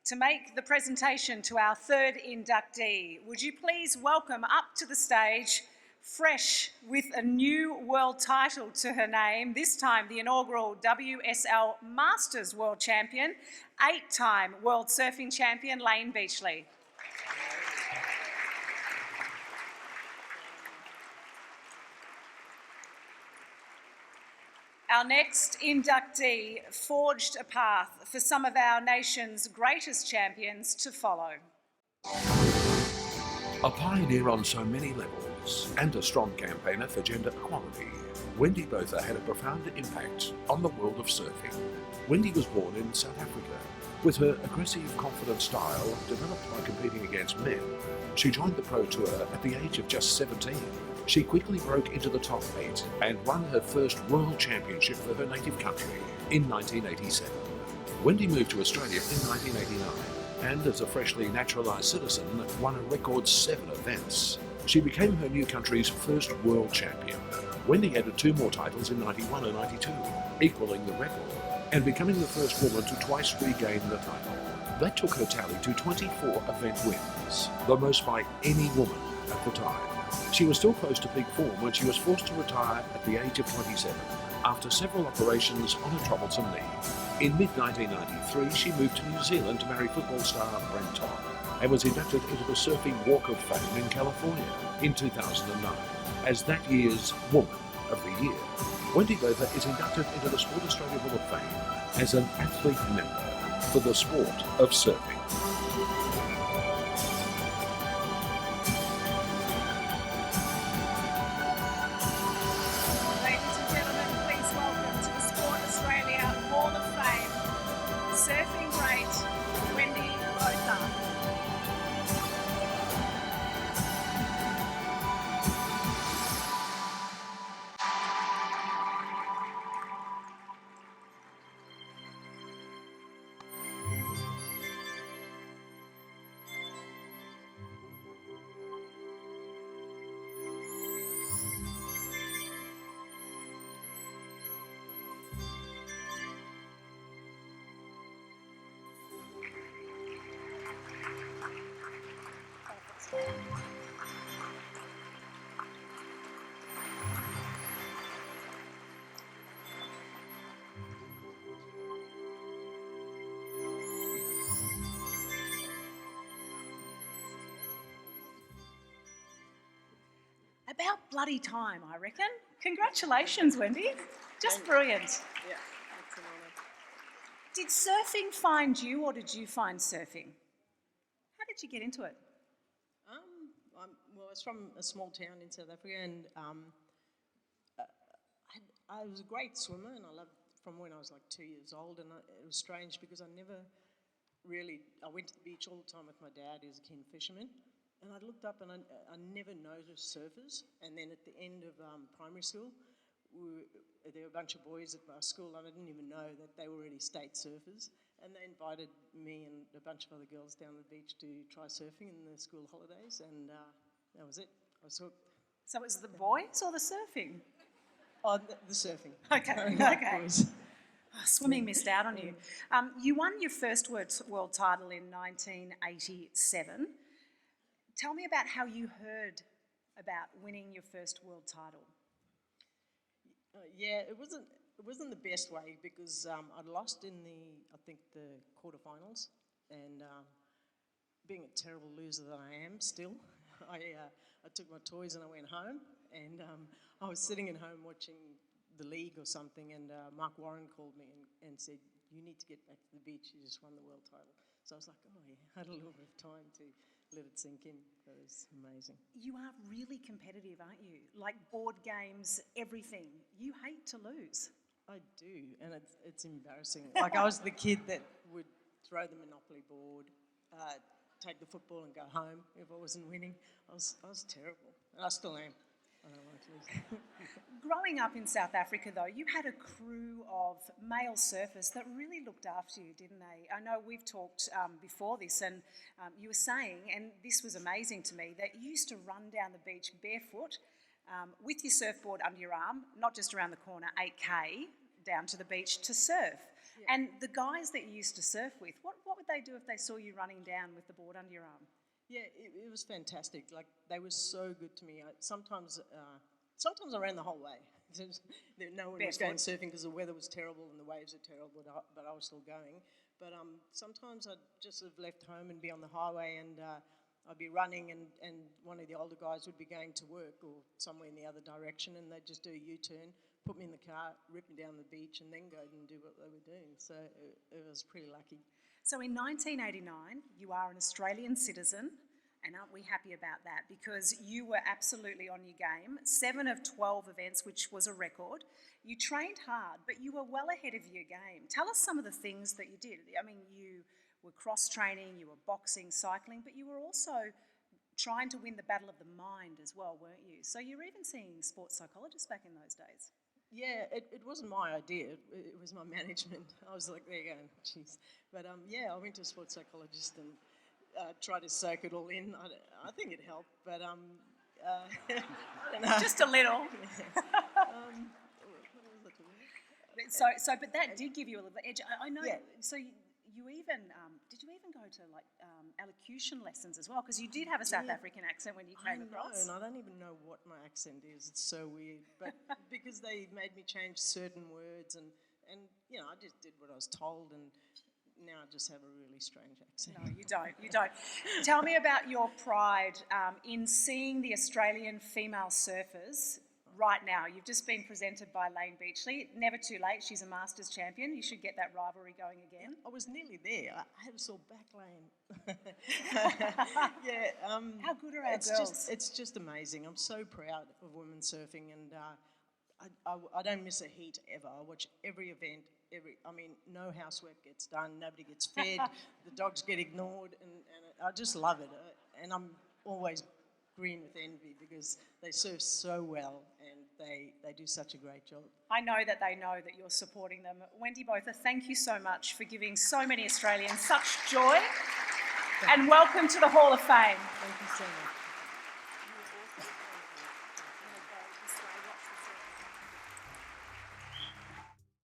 To make the presentation to our third inductee, would you please welcome up to the stage, fresh with a new world title to her name, this time the inaugural WSL Masters World Champion, 8-time World Surfing Champion, Layne Beachley. Our next inductee forged a path for some of our nation's greatest champions to follow. A pioneer on so many levels and a strong campaigner for gender equality, Wendy Botha had a profound impact on the world of surfing. Wendy was born in South Africa. With her aggressive, confident style developed by competing against men, she joined the Pro Tour at the age of just 17. She quickly broke into the top 8 and won her first World Championship for her native country in 1987. Wendy moved to Australia in 1989 and, as a freshly naturalised citizen, won a record 7 events. She became her new country's first world champion. Wendy added 2 more titles in 91 and 92, equalling the record and becoming the first woman to twice regain the title. That took her tally to 24 event wins, the most by any woman at the time. She was still close to peak form when she was forced to retire at the age of 27 after several operations on a troublesome knee. In mid-1993, she moved to New Zealand to marry football star Brent Todd and was inducted into the Surfing Walk of Fame in California in 2009 as that year's Woman of the Year. Wendy Botha is inducted into the Sport Australia Hall of Fame as an athlete member for the sport of surfing. Ladies and gentlemen, please welcome to the Sport Australia Hall of Fame, surfing great Wendy Botha. About bloody time, I reckon. Congratulations, Wendy. Just brilliant. Yeah, it's an honour. Did surfing find you or did you find surfing? How did you get into it? Well, I was from a small town in South Africa, and I was a great swimmer, and I loved from when I was like 2 years old. And it was strange because I went to the beach all the time with my dad, who's a keen fisherman. And I looked up and I never noticed surfers. And then at the end of primary school, there were a bunch of boys at my school, and I didn't even know that they were already state surfers. And they invited me and a bunch of other girls down the beach to try surfing in the school holidays, and that was it. I was hooked. So it was the boys or the surfing? Oh, the surfing. Okay, okay. Oh, swimming missed out on you. You won your first world title in 1987. Tell me about how you heard about winning your first world title. Yeah, it wasn't the best way because I'd lost in the quarterfinals, and being a terrible loser that I am still, I took my toys and I went home, and I was sitting at home watching the league or something, and Mark Warren called me and said, "You need to get back to the beach, you just won the world title." So I was like, oh yeah, I had a little bit of time to let it sink in. That was amazing. You are really competitive, aren't you? Like board games, everything. You hate to lose. I do, and it's embarrassing. Like I was the kid that would throw the Monopoly board, take the football and go home if I wasn't winning. I was terrible, and I still am. I don't like to lose. Growing up in South Africa, though, you had a crew of male surfers that really looked after you, didn't they? I know we've talked before this, and you were saying, and this was amazing to me, that you used to run down the beach barefoot with your surfboard under your arm, not just around the corner, 8K down to the beach to surf. And the guys that you used to surf with, what would they do if they saw you running down with the board under your arm? Yeah, it was fantastic. Like, they were so good to me. Sometimes I ran the whole way. No one was going surfing because the weather was terrible and the waves were terrible, but I was still going. But sometimes I'd just have left home and be on the highway, and I'd be running, and one of the older guys would be going to work or somewhere in the other direction, and they'd just do a U-turn, put me in the car, rip me down the beach, and then go and do what they were doing. So it was pretty lucky. So in 1989, you are an Australian citizen, and aren't we happy about that? Because you were absolutely on your game. 7 of 12 events, which was a record. You trained hard, but you were well ahead of your game. Tell us some of the things that you did. I mean, you were cross-training, you were boxing, cycling, but you were also trying to win the battle of the mind as well, weren't you? So you were even seeing sports psychologists back in those days. Yeah, it wasn't my idea. It was my management. I was like, there you go, jeez. But yeah, I went to a sports psychologist and tried to soak it all in. I think it helped, but I don't know. Just a little. What was it? But that did give you a little bit edge. I know. Yeah. So you even did you even go to like elocution lessons as well? Because you did have a South African accent when you came across. And I don't even know what my accent is. It's so weird. But because they made me change certain words, and you know, I just did what I was told, and now I just have a really strange accent. No, you don't. You don't. Tell me about your pride in seeing the Australian female surfers right now. You've just been presented by Layne Beachley. Never too late. She's a Masters champion. You should get that rivalry going again. I was nearly there. I had a sore back, Layne. Yeah. How good are our girls? It's just amazing. I'm so proud of women surfing, and I don't miss a heat ever. I watch every event. No housework gets done. Nobody gets fed. The dogs get ignored, and I just love it. And I'm always green with envy because they surf so well and they do such a great job. I know that they know that you're supporting them. Wendy Botha, thank you so much for giving so many Australians such joy. And welcome to the Hall of Fame. Thank you so much.